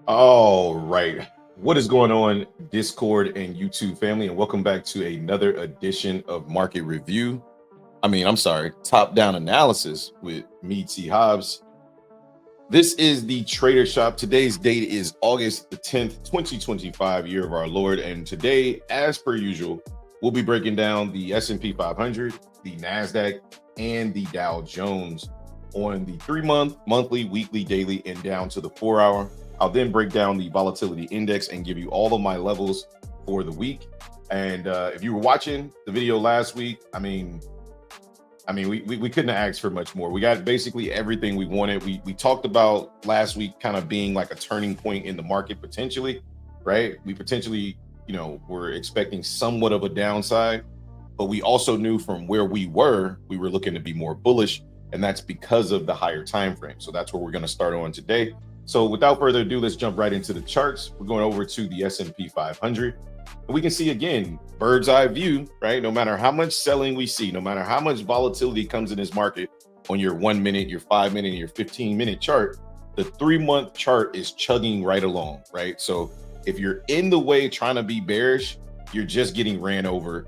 All right. What is going on, Discord and YouTube family? And welcome back to another edition of Market Review. I'm sorry, top down analysis with me, T. Hobbs. This is the Trader Shop. Today's date is August the 10th, 2025, year of our Lord. And today, as per usual, we'll be breaking down the S&P 500, the NASDAQ, and the Dow Jones on the 3-month, monthly, weekly, daily, and down to the 4-hour. I'll then break down the volatility index and give you all of my levels for the week. And if you were watching the video last week, we couldn't have asked for much more. We got basically everything we wanted. We talked about last week kind of being like a turning point in the market potentially, right? We potentially, were expecting somewhat of a downside, but we also knew from where we were looking to be more bullish, and that's because of the higher time frame. So that's where we're going to start on today. So without further ado, let's jump right into the charts. We're going over to the S&P 500. And we can see again, bird's eye view, right? No matter how much selling we see, no matter how much volatility comes in this market on your 1 minute, your 5 minute, and your 15-minute chart, the 3-month chart is chugging right along, right? So if you're in the way trying to be bearish, you're just getting ran over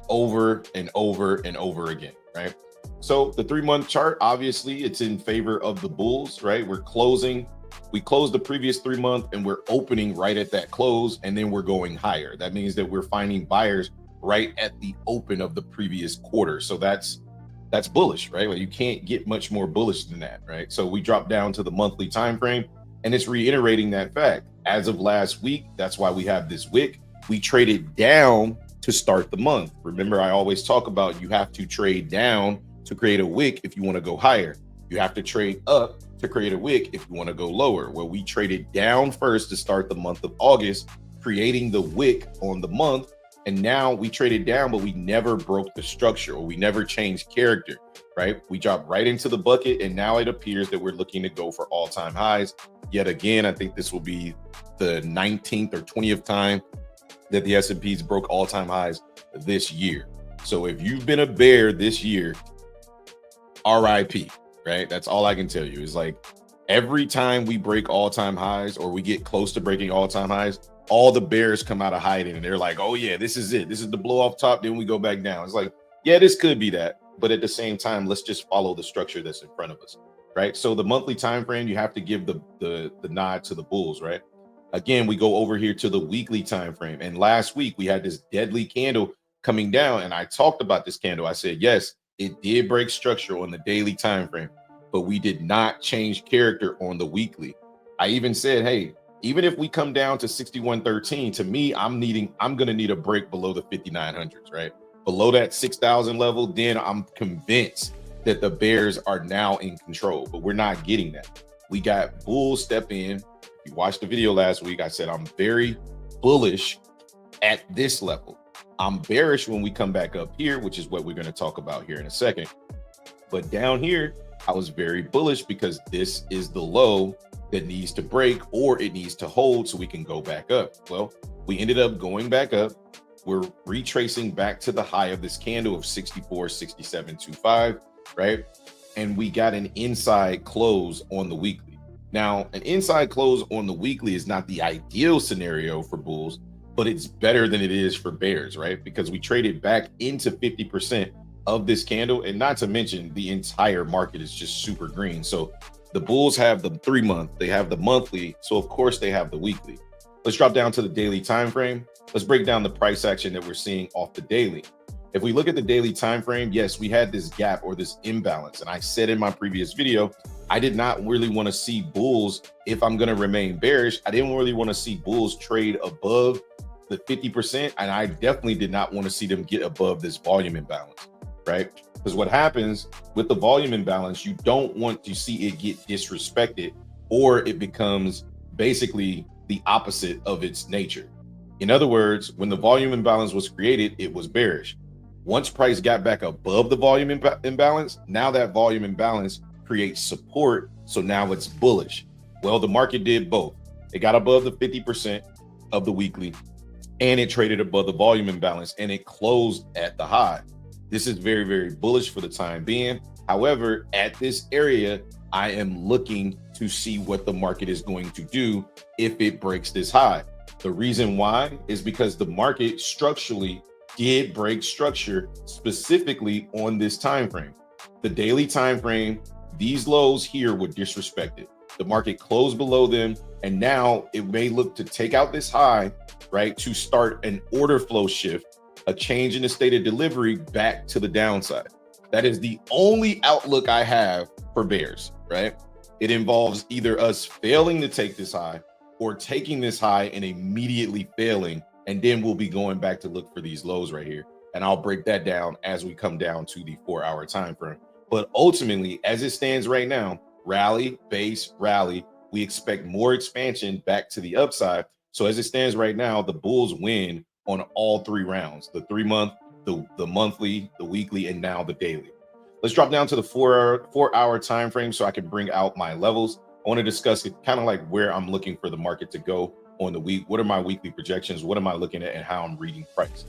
and over and over again, right? So the 3-month chart, obviously it's in favor of the bulls, right? We closed the previous 3-month and we're opening right at that close, and then we're going higher. That means that we're finding buyers right at the open of the previous quarter. So that's bullish, right? Like you can't get much more bullish than that, right? So we dropped down to the monthly time frame, and it's reiterating that fact. As of last week, that's why we have this wick. We traded down to start the month. Remember, I always talk about you have to trade down to create a wick if you want to go higher. You have to trade up to create a wick if you want to go lower. Well, we traded down first to start the month of August, creating the wick on the month. And now we traded down, but we never broke the structure, or we never changed character, right? We dropped right into the bucket, and now it appears that we're looking to go for all-time highs. Yet again, I think this will be the 19th or 20th time that the S&Ps broke all-time highs this year. So if you've been a bear this year, RIP, right? That's all I can tell you is like every time we break all-time highs or we get close to breaking all-time highs, all the bears come out of hiding and they're like, oh yeah, this is it. This is the blow off top. Then we go back down. It's like, yeah, this could be that. But at the same time, let's just follow the structure that's in front of us, right? So the monthly time frame, you have to give the nod to the bulls, right? Again, we go over here to the weekly time frame. And last week we had this deadly candle coming down, and I talked about this candle. I said, yes, it did break structure on the daily time frame, but we did not change character on the weekly. I even said, hey, even if we come down to 61.13, to me, I'm going to need a break below the 5900s, right? Below that 6,000 level, then I'm convinced that the bears are now in control, but we're not getting that. We got bulls step in. If you watched the video last week, I said, I'm very bullish at this level. I'm bearish when we come back up here, which is what we're going to talk about here in a second. But down here, I was very bullish because this is the low that needs to break, or it needs to hold so we can go back up. Well, we ended up going back up. We're retracing back to the high of this candle of 64.6725, right? And we got an inside close on the weekly. Now, an inside close on the weekly is not the ideal scenario for bulls, but it's better than it is for bears, right? Because we traded back into 50% of this candle, and not to mention the entire market is just super green. So the bulls have the 3-month, they have the monthly, so of course they have the weekly. Let's drop down to the daily time frame. Let's break down the price action that we're seeing off the daily. If we look at the daily time frame, yes, we had this gap or this imbalance, and I said in my previous video, I did not really want to see bulls. If I'm going to remain bearish, I didn't really want to see bulls trade above the 50%, and I definitely did not want to see them get above this volume imbalance, right? Because what happens with the volume imbalance, you don't want to see it get disrespected, or it becomes basically the opposite of its nature. In other words, when the volume imbalance was created, it was bearish. Once price got back above the volume imbalance, now that volume imbalance creates support, so now it's bullish. Well, the market did both. It got above the 50% of the weekly, and it traded above the volume imbalance, and it closed at the high. This is very, very bullish for the time being. However, at this area, I am looking to see what the market is going to do if it breaks this high. The reason why is because the market structurally did break structure specifically on this time frame. The daily time frame, these lows here were disrespected. The market closed below them, and now it may look to take out this high, right, to start an order flow shift, a change in the state of delivery back to the downside. That is the only outlook I have for bears, right? It involves either us failing to take this high or taking this high and immediately failing, and then we'll be going back to look for these lows right here. And I'll break that down as we come down to the 4-hour time frame. But ultimately, as it stands right now, rally, base, rally, we expect more expansion back to the upside. So as it stands right now, the bulls win on all 3 rounds, the 3-month, the monthly, the weekly, and now the daily. Let's drop down to the 4-hour time frame so I can bring out my levels. I want to discuss it kind of like where I'm looking for the market to go on the week. What are my weekly projections? What am I looking at and how I'm reading price?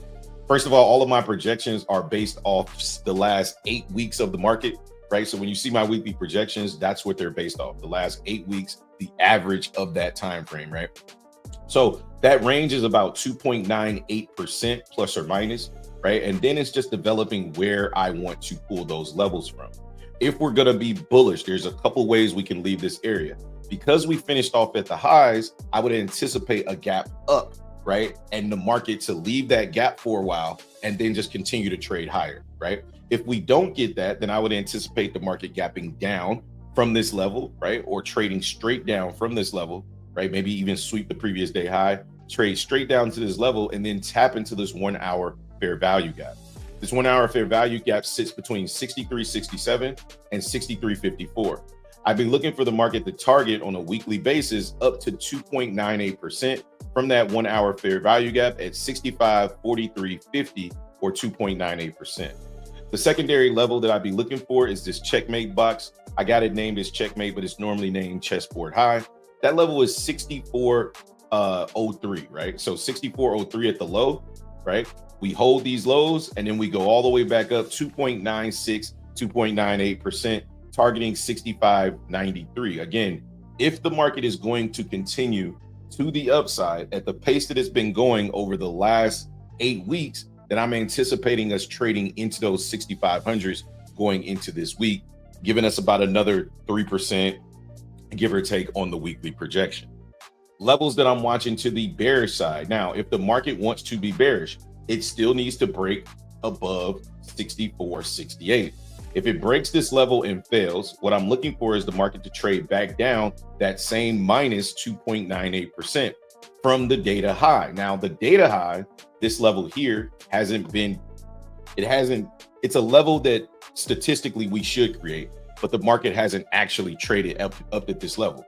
First of all of my projections are based off the last 8 weeks of the market, right? So when you see my weekly projections, that's what they're based off. The last 8 weeks, the average of that time frame, right? So that range is about 2.98% plus or minus, right? And then it's just developing where I want to pull those levels from. If we're going to be bullish, there's a couple ways we can leave this area. Because we finished off at the highs, I would anticipate a gap up, right? And the market to leave that gap for a while and then just continue to trade higher, right? If we don't get that, then I would anticipate the market gapping down from this level, right? Or trading straight down from this level, right? Maybe even sweep the previous day high, trade straight down to this level, and then tap into this 1-hour fair value gap. This 1-hour fair value gap sits between 63.67 and 63.54. I've been looking for the market to target on a weekly basis up to 2.98% from that 1-hour fair value gap at 65.43.50 or 2.98%. The secondary level that I'd be looking for is this checkmate box. I got it named as checkmate, but it's normally named chessboard high. That level is 64.03, right? So 64.03 at the low, right? We hold these lows and then we go all the way back up 2.96, 2.98%, targeting 65.93. Again, if the market is going to continue to the upside at the pace that it's been going over the last 8 weeks, then I'm anticipating us trading into those 6,500s going into this week, giving us about another 3%, give or take, on the weekly projection. Levels that I'm watching to the bearish side. Now, if the market wants to be bearish, it still needs to break above 64.68. If it breaks this level and fails, what I'm looking for is the market to trade back down that same minus 2.98% from the data high. Now, the data high, this level here it's a level that statistically we should create, but the market hasn't actually traded up at this level.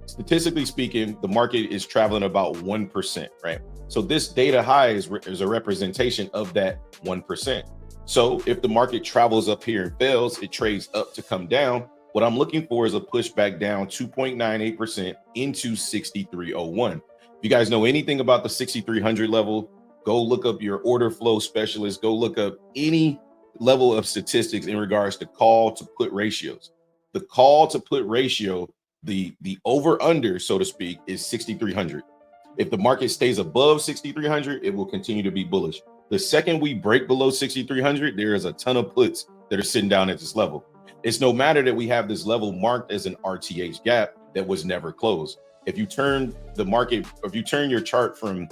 Statistically speaking, the market is traveling about 1%, right? So this data high is a representation of that 1%. So if the market travels up here and fails, it trades up to come down. What I'm looking for is a push back down 2.98% into 63.01. If you guys know anything about the 6,300 level, go look up your order flow specialist, go look up any level of statistics in regards to call to put ratios. The call to put ratio, the over under, so to speak, is 6,300. If the market stays above 6,300, it will continue to be bullish. The second we break below 6,300, there is a ton of puts that are sitting down at this level. It's no matter that we have this level marked as an RTH gap that was never closed. If you turn the market, if you turn your chart from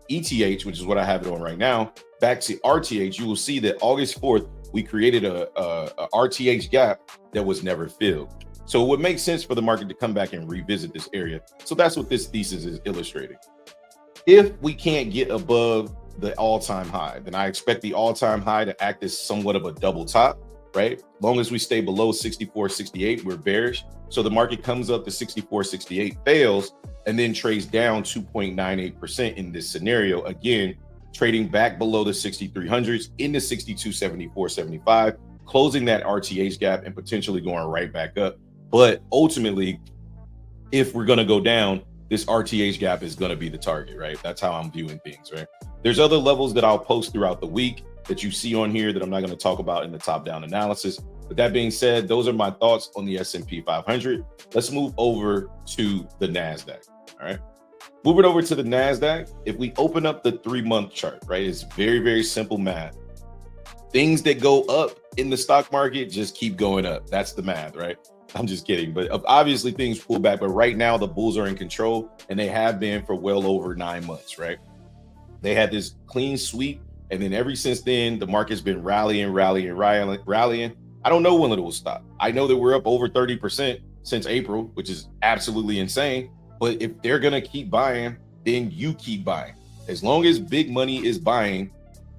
ETH, which is what I have it on right now, back to RTH, you will see that August 4th, we created a RTH gap that was never filled. So it would make sense for the market to come back and revisit this area. So that's what this thesis is illustrating. If we can't get above the all-time high, then I expect the all-time high to act as somewhat of a double top, right? Long as we stay below 64.68, we're bearish. So the market comes up to 64.68, fails, and then trades down 2.98% in this scenario. Again, trading back below the 6,300s into 62.74.75, closing that RTH gap and potentially going right back up. But ultimately, if we're going to go down, this RTH gap is going to be the target, right? That's how I'm viewing things, right? There's other levels that I'll post throughout the week that you see on here that I'm not going to talk about in the top-down analysis. With that being said, those are my thoughts on the S&P 500. Let's move over to the NASDAQ. All right. Moving over to the NASDAQ, if we open up the 3-month chart, right, it's very, very simple math. Things that go up in the stock market just keep going up. That's the math, right? I'm just kidding. But obviously things pull back. But right now the bulls are in control, and they have been for well over 9 months, right? They had this clean sweep. And then ever since then, the market's been rallying. I don't know when it will stop. I know that we're up over 30% since April, which is absolutely insane. But if they're going to keep buying, then you keep buying. As long as big money is buying,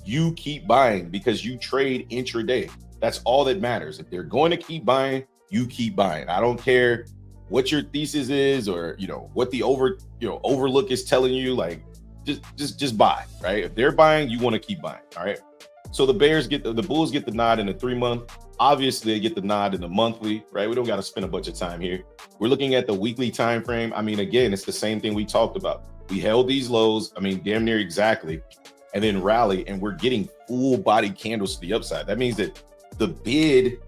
you keep buying because you trade intraday. That's all that matters. If they're going to keep buying, you keep buying. I don't care what your thesis is or, what the overlook is telling you. Like, just buy, right? If they're buying, you want to keep buying. All right. So the bulls get the nod in the 3-month. Obviously, they get the nod in the monthly, right? We don't got to spend a bunch of time here. We're looking at the weekly time frame. I mean, again, it's the same thing we talked about. We held these lows, damn near exactly, and then rally, and we're getting full body candles to the upside. That means that the bid,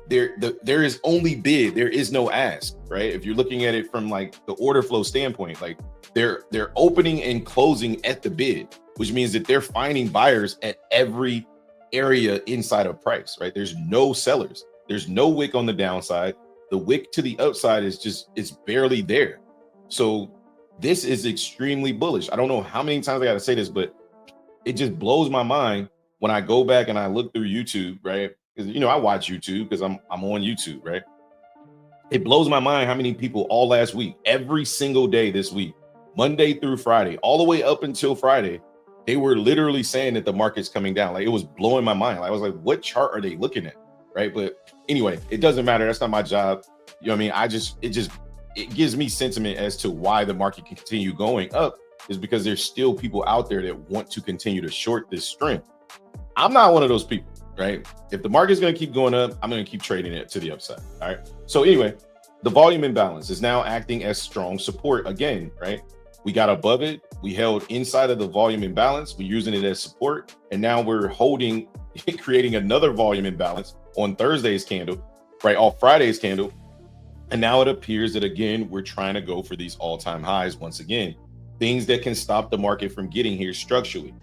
there is only bid, there is no ask, right? If you're looking at it from like the order flow standpoint, like they're opening and closing at the bid, which means that they're finding buyers at every area inside of price, right? There's no sellers. There's no wick on the downside. The wick to the upside it's barely there. So this is extremely bullish. I don't know how many times I got to say this, but it just blows my mind when I go back and I look through YouTube, right? Because, I watch YouTube because I'm on YouTube, right? It blows my mind how many people all last week, every single day this week, Monday through Friday, all the way up until Friday, they were literally saying that the market's coming down. Like, it was blowing my mind. I was like, what chart are they looking at? Right. But anyway, it doesn't matter. That's not my job. You know what I mean? It gives me sentiment as to why the market can continue going up, is because there's still people out there that want to continue to short this strength. I'm not one of those people, right? If the market's going to keep going up, I'm going to keep trading it to the upside. All right. So anyway, the volume imbalance is now acting as strong support again, right? We got above it. We held inside of the volume imbalance. We're using it as support. And now we're holding, creating another volume imbalance on Thursday's candle, right? Off Friday's candle. And now it appears that, again, we're trying to go for these all-time highs once again, things that can stop the market from getting here structurally.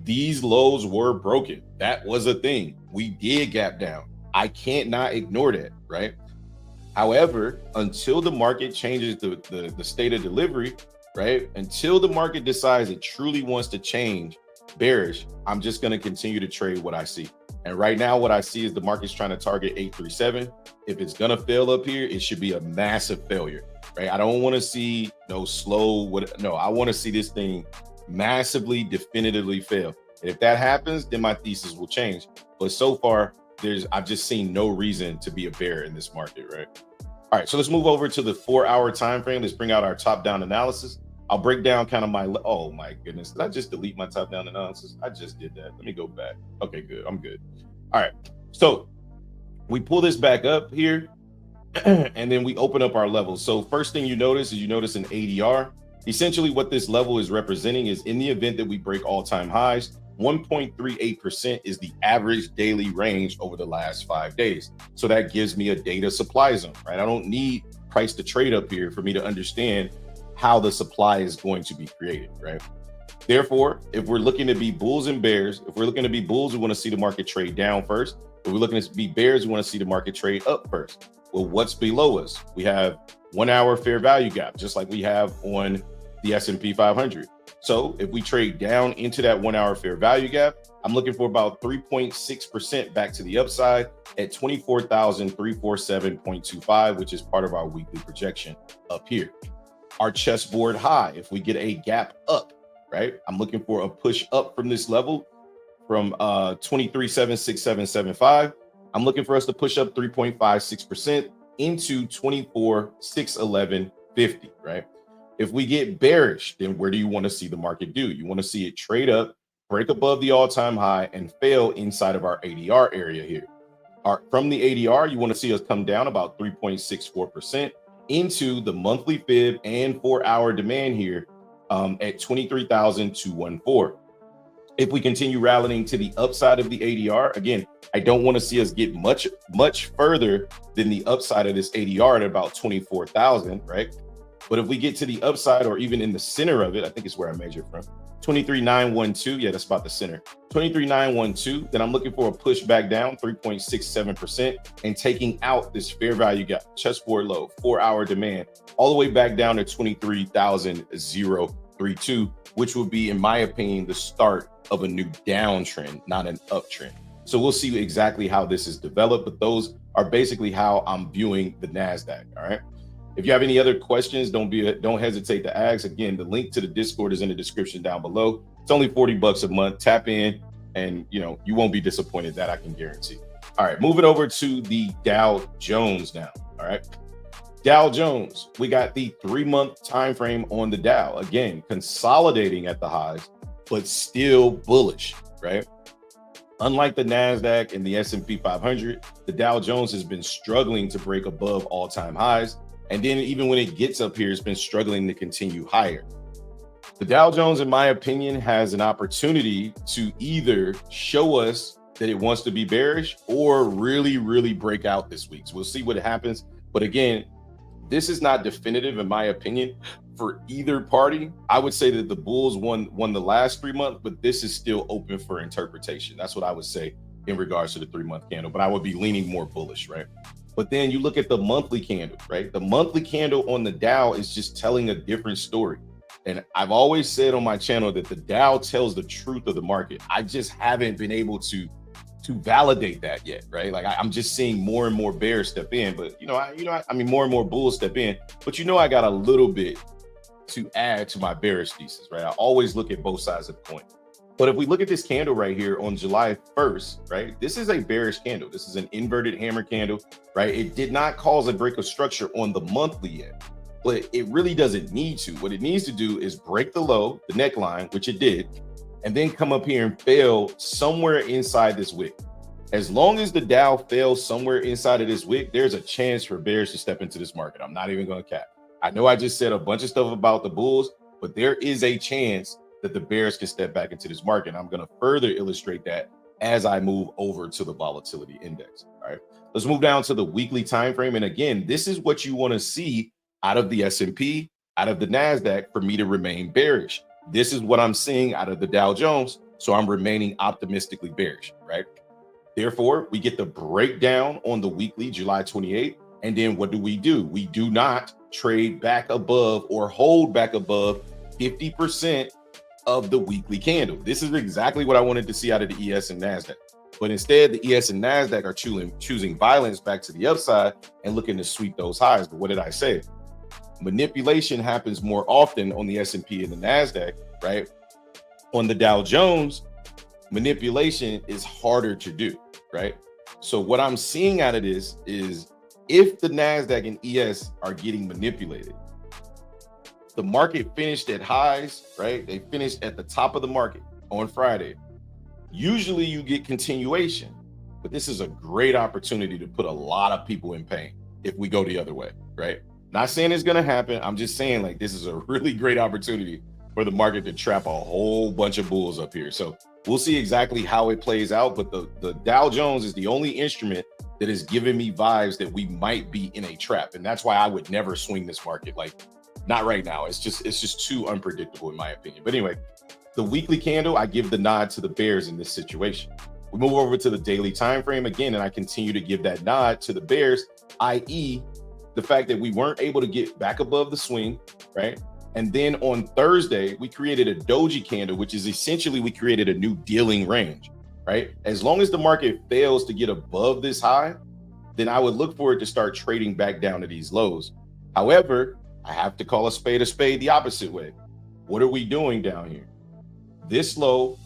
These lows were broken. That was a thing. We did gap down. I can't not ignore that, right? However, until the market changes the state of delivery, right? Until the market decides it truly wants to change bearish, I'm just going to continue to trade what I see. And right now, what I see is the market's trying to target 837. If it's going to fail up here, it should be a massive failure, right? I don't want to see I want to see this thing massively, definitively fail. And if that happens, then my thesis will change. But so far, I've just seen no reason to be a bear in this market, right? All right, so let's move over to the 4-hour time frame. Let's bring out our top-down analysis. I'll break down kind of oh my goodness, did I just delete my top-down analysis? I just did that. Let me go back. Okay, good. I'm good. All right, so we pull this back up here, and then we open up our levels. So first thing you notice an ADR. Essentially, what this level is representing is, in the event that we break all-time highs, 1.38% is the average daily range over the last 5 days. So that gives me a data supply zone, right? I don't need price to trade up here for me to understand how the supply is going to be created, right? Therefore, if we're looking to be bulls and bears, if we're looking to be bulls, we want to see the market trade down first. If we're looking to be bears, we want to see the market trade up first. Well, what's below us? We have 1 hour fair value gap, just like we have on the S&P 500. So if we trade down into that 1 hour fair value gap, I'm looking for about 3.6% back to the upside at 24,347.25, which is part of our weekly projection up here. Our chessboard high, if we get a gap up, right? I'm looking for a push up from this level from 23,767.75. I'm looking for us to push up 3.56% into 24,611.50, right? If we get bearish, then where do you want to see the market do? You want to see it trade up, break above the all-time high, and fail inside of our ADR area here. From the ADR, you want to see us come down about 3.64% into the monthly fib and 4-hour demand here at 23,214. If we continue rallying to the upside of the ADR, again, I don't want to see us get much further than the upside of this ADR at about 24,000, right? But if we get to the upside or even in the center of it, I think it's where I measured from, 23,912. Yeah, that's about the center. 23,912. Then I'm looking for a push back down 3.67% and taking out this fair value gap, chessboard low, 4-hour demand, all the way back down to 23,032, which would be, in my opinion, the start of a new downtrend, not an uptrend. So we'll see exactly how this is developed, but those are basically how I'm viewing the NASDAQ. All right. If you have any other questions, don't hesitate to ask. Again, the link to the Discord is in the description down below. It's only $40 a month. Tap in and you won't be disappointed, that I can guarantee. All right, moving over to the Dow Jones now. All right. Dow Jones, we got the 3-month time frame on the Dow. Again, consolidating at the highs, but still bullish, right? Unlike the NASDAQ and the S&P 500, the Dow Jones has been struggling to break above all-time highs. And then even when it gets up here, it's been struggling to continue higher. The Dow Jones, in my opinion, has an opportunity to either show us that it wants to be bearish or really, really break out this week. So we'll see what happens. But again, this is not definitive, in my opinion, for either party. I would say that the Bulls won the last 3 months, but this is still open for interpretation. That's what I would say in regards to the 3-month candle, but I would be leaning more bullish, right? But then you look at the monthly candle, right? The monthly candle on the Dow is just telling a different story. And I've always said on my channel that the Dow tells the truth of the market. I just haven't been able to validate that yet, right? Like I'm just seeing more and more bears step in, but I mean, more and more bulls step in, but I got a little bit to add to my bearish thesis, right? I always look at both sides of the coin. But if we look at this candle right here on July 1st, right, this is a bearish candle. This is an inverted hammer candle, right? It did not cause a break of structure on the monthly yet, but it really doesn't need to. What it needs to do is break the low, the neckline, which it did, and then come up here and fail somewhere inside this wick. As long as the Dow fails somewhere inside of this wick, there's a chance for bears to step into this market. I'm not even going to cap. I know I just said a bunch of stuff about the bulls, but there is a chance that the bears can step back into this market. I'm going to further illustrate that as I move over to the volatility index. All right, let's move down to the weekly time frame. And again, this is what you want to see out of the S&P, out of the NASDAQ for me to remain bearish. This is what I'm seeing out of the Dow Jones. So I'm remaining optimistically bearish, right? Therefore, we get the breakdown on the weekly, July 28th. And then what do? We do not trade back above or hold back above 50% of the weekly candle. This is exactly what I wanted to see out of the ES and NASDAQ. But instead, the ES and NASDAQ are choosing violence back to the upside and looking to sweep those highs. But what did I say? Manipulation happens more often on the S&P and the NASDAQ, right? On the Dow Jones, manipulation is harder to do, right? So what I'm seeing out of this is if the NASDAQ and ES are getting manipulated, the market finished at highs, right? They finished at the top of the market on Friday. Usually you get continuation, but this is a great opportunity to put a lot of people in pain if we go the other way, right? Not saying it's going to happen. I'm just saying, like, this is a really great opportunity for the market to trap a whole bunch of bulls up here. So we'll see exactly how it plays out. But the Dow Jones is the only instrument that is giving me vibes that we might be in a trap. And that's why I would never swing this market. Like, not right now. It's just too unpredictable in my opinion. But anyway, the weekly candle, I give the nod to the bears in this situation. We move over to the daily time frame again, and I continue to give that nod to the bears, i.e. the fact that we weren't able to get back above the swing, right? And then on Thursday, we created a doji candle, which is essentially we created a new dealing range, right? As long as the market fails to get above this high, then I would look for it to start trading back down to these lows. However, I have to call a spade the opposite way. What are we doing down here? This low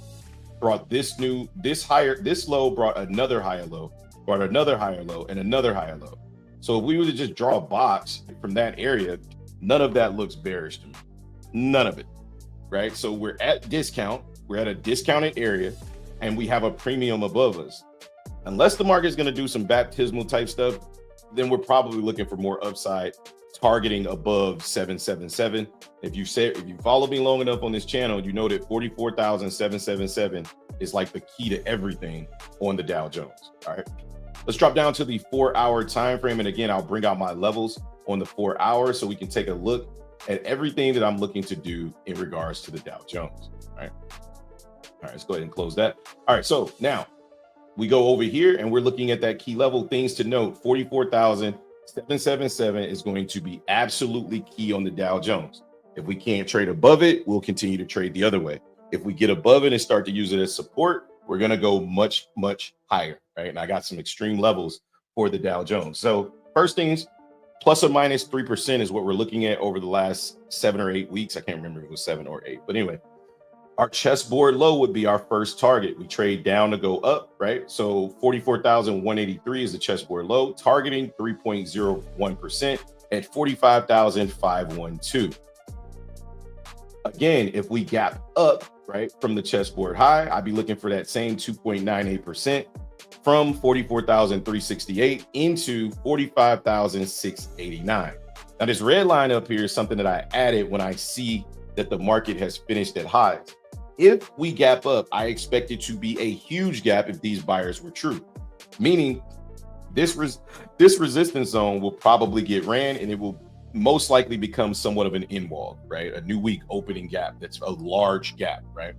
brought this low brought another higher low, brought another higher low, and another higher low. So if we were to just draw a box from that area, none of that looks bearish to me. None of it, right? So we're at discount. We're at a discounted area, and we have a premium above us. Unless the market is going to do some baptismal type stuff, then we're probably looking for more upside, targeting above 777. If you follow me long enough on this channel, you know that 44,777 is like the key to everything on the Dow Jones. All right. Let's drop down to the 4-hour time frame. And again, I'll bring out my levels on the 4 hours so we can take a look at everything that I'm looking to do in regards to the Dow Jones. All right. All right, let's go ahead and close that. All right, so now we go over here and we're looking at that key level. Things to note: 44,777 is going to be absolutely key on the Dow Jones. If we can't trade above it, we'll continue to trade the other way. If we get above it and start to use it as support, we're going to go much, much higher, right? And I got some extreme levels for the Dow Jones. So first things, plus or minus 3% is what we're looking at over the last 7 or 8 weeks. I can't remember if it was 7 or 8, but anyway, our chessboard low would be our first target. We trade down to go up, right? So 44,183 is the chessboard low, targeting 3.01% at 45,512. Again, if we gap up, right, from the chessboard high, I'd be looking for that same 2.98% from 44,368 into 45,689. Now, this red line up here is something that I added when I see that the market has finished at highs. If we gap up, I expect it to be a huge gap if these buyers were true, meaning this resistance zone will probably get ran and it will most likely become somewhat of an end wall, right? A new week opening gap. That's a large gap, right?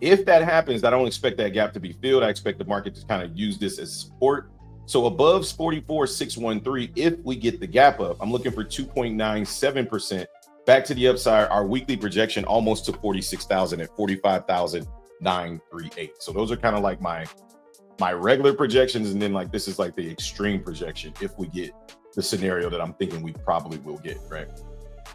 If that happens, I don't expect that gap to be filled. I expect the market to kind of use this as support. So above 44,613, if we get the gap up, I'm looking for 2.97%. Back to the upside, our weekly projection almost to 46,000 at 45,938. So those are kind of like my regular projections. And then like, this is like the extreme projection if we get the scenario that I'm thinking we probably will get, right?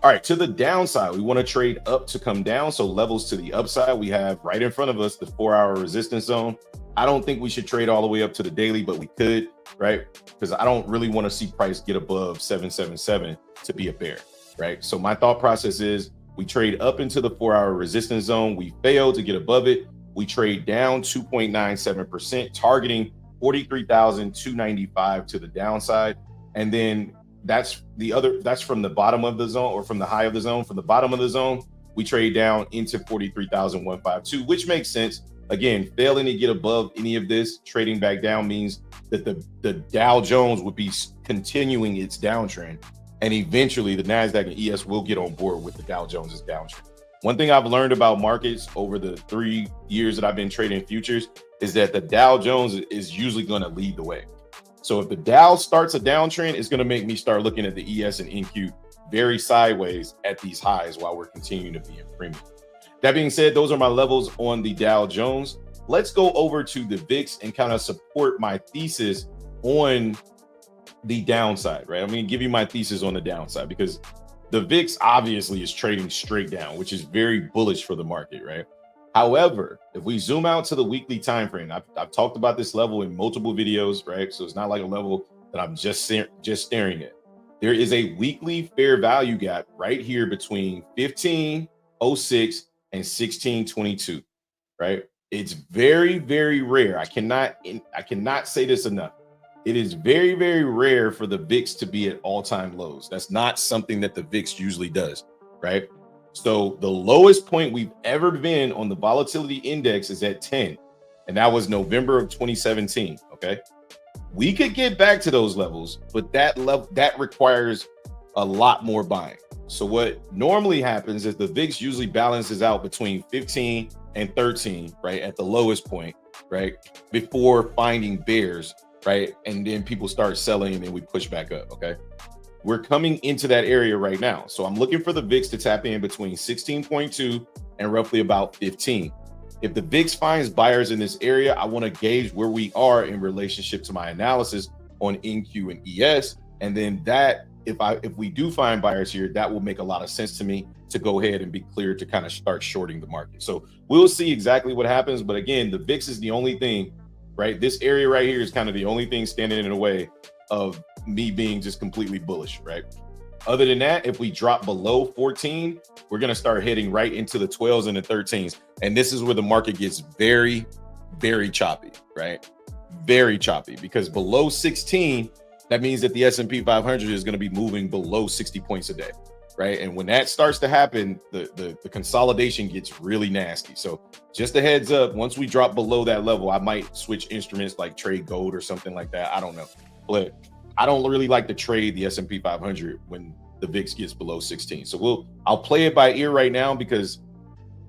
All right, to the downside, we want to trade up to come down. So levels to the upside, we have right in front of us the 4-hour resistance zone. I don't think we should trade all the way up to the daily, but we could, right? Because I don't really want to see price get above 777 to be a bear. Right. So my thought process is we trade up into the 4-hour resistance zone. We fail to get above it. We trade down 2.97%, targeting 43,295 to the downside. And then that's from the bottom of the zone or from the high of the zone. From the bottom of the zone, we trade down into 43,152, which makes sense. Again, failing to get above any of this, trading back down means that the Dow Jones would be continuing its downtrend. And eventually the NASDAQ and ES will get on board with the Dow Jones's downtrend. One thing I've learned about markets over the 3 years that I've been trading futures is that the Dow Jones is usually going to lead the way. So if the Dow starts a downtrend, it's going to make me start looking at the ES and NQ very sideways at these highs while we're continuing to be in premium. That being said, those are my levels on the Dow Jones. Let's go over to the VIX and kind of support my thesis on the downside, right? I'm going to give you my thesis on the downside because the VIX obviously is trading straight down, which is very bullish for the market, right? However, if we zoom out to the weekly time frame, I've talked about this level in multiple videos, right? So it's not like a level that I'm just staring at. There is a weekly fair value gap right here between 1506 and 1622, right? It's very, very rare. I cannot say this enough. It is very, very rare for the VIX to be at all-time lows. That's not something that the VIX usually does, right? So the lowest point we've ever been on the volatility index is at 10, and that was November of 2017, okay? We could get back to those levels, but that requires a lot more buying. So what normally happens is the VIX usually balances out between 15 and 13, right, at the lowest point, right, before finding bears, right? And then people start selling and then we push back up, okay? We're coming into that area right now. So I'm looking for the VIX to tap in between 16.2 and roughly about 15. If the VIX finds buyers in this area, I want to gauge where we are in relationship to my analysis on NQ and ES. And then that, if we do find buyers here, that will make a lot of sense to me to go ahead and be clear to kind of start shorting the market. So we'll see exactly what happens. But again, the VIX is the only thing, right? This area right here is kind of the only thing standing in the way of me being just completely bullish, right? Other than that, if we drop below 14, we're going to start heading right into the 12s and the 13s. And this is where the market gets very, very choppy, right? Very choppy, because below 16, that means that the S&P 500 is going to be moving below 60 points a day. right? And when that starts to happen, the consolidation gets really nasty. So just a heads up, once we drop below that level, I might switch instruments like trade gold or something like that. I don't know. But I don't really like to trade the S&P 500 when the VIX gets below 16. So I'll play it by ear right now because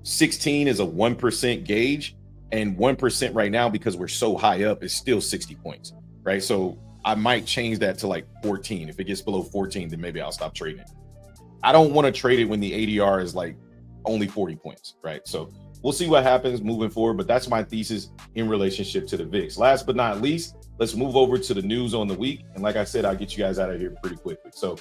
16 is a 1% gauge, and 1% right now, because we're so high up, is still 60 points, right? So I might change that to like 14. If it gets below 14, then maybe I'll stop trading it. I don't want to trade it when the ADR is like only 40 points, right? So we'll see what happens moving forward, but that's my thesis in relationship to the VIX. Last but not least, let's move over to the news on the week. And like I said, I'll get you guys out of here pretty quickly. So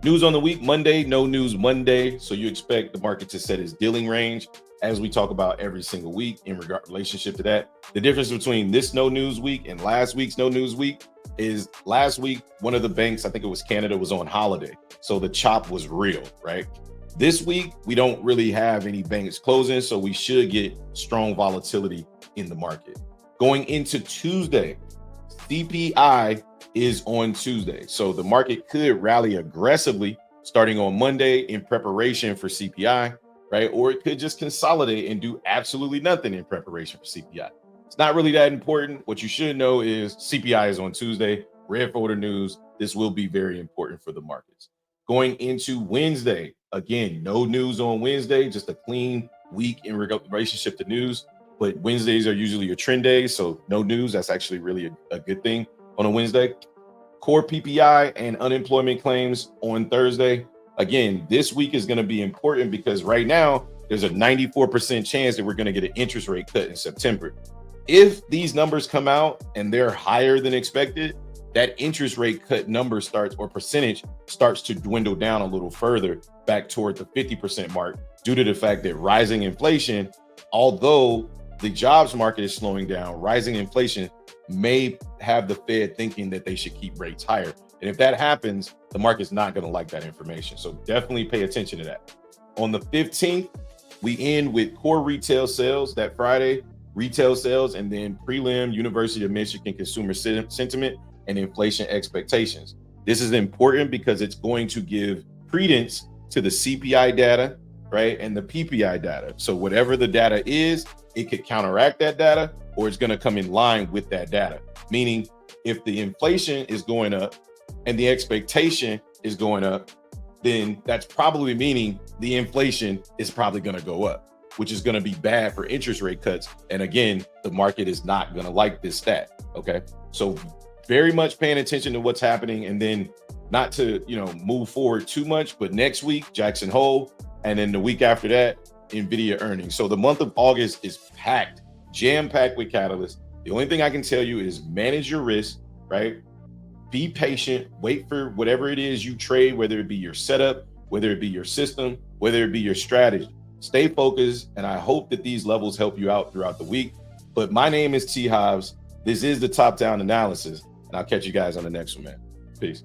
news on the week, Monday, no news Monday. So you expect the market to set its dealing range, as we talk about every single week in relationship to that. The difference between this no news week and last week's no news week is last week, one of the banks, I think it was Canada, was on holiday. So the chop was real, right? This week, we don't really have any banks closing, so we should get strong volatility in the market. Going into Tuesday, CPI is on Tuesday. So the market could rally aggressively starting on Monday in preparation for CPI, right? Or it could just consolidate and do absolutely nothing in preparation for CPI. It's not really that important. What you should know is CPI is on Tuesday, red folder news. This will be very important for the markets. Going into Wednesday, again, no news on Wednesday, just a clean week in relationship to news. But Wednesdays are usually your trend days, so no news. That's actually really a good thing on a Wednesday. Core PPI and unemployment claims on Thursday. Again, this week is going to be important because right now there's a 94% chance that we're going to get an interest rate cut in September. If these numbers come out and they're higher than expected, that interest rate cut number percentage starts to dwindle down a little further back toward the 50% mark due to the fact that rising inflation, although the jobs market is slowing down, rising inflation may have the Fed thinking that they should keep rates higher. And if that happens, the market's not going to like that information. So definitely pay attention to that. On the 15th, we end with core retail sales that Friday, retail sales, and then prelim University of Michigan consumer sentiment and inflation expectations. This is important because it's going to give credence to the CPI data, right? And the PPI data. So whatever the data is, it could counteract that data, or it's going to come in line with that data. Meaning if the inflation is going up and the expectation is going up, then that's probably meaning the inflation is probably going to go up, which is going to be bad for interest rate cuts. And again, the market is not going to like this stat. Okay. So very much paying attention to what's happening, and then not to, move forward too much, but next week, Jackson Hole, and then the week after that, NVIDIA earnings. So the month of August is packed, jam-packed with catalysts. The only thing I can tell you is manage your risk, right? Be patient, wait for whatever it is you trade, whether it be your setup, whether it be your system, whether it be your strategy. Stay focused, and I hope that these levels help you out throughout the week. But my name is T. Hobbs. This is the Top Down Analysis, and I'll catch you guys on the next one, man. Peace.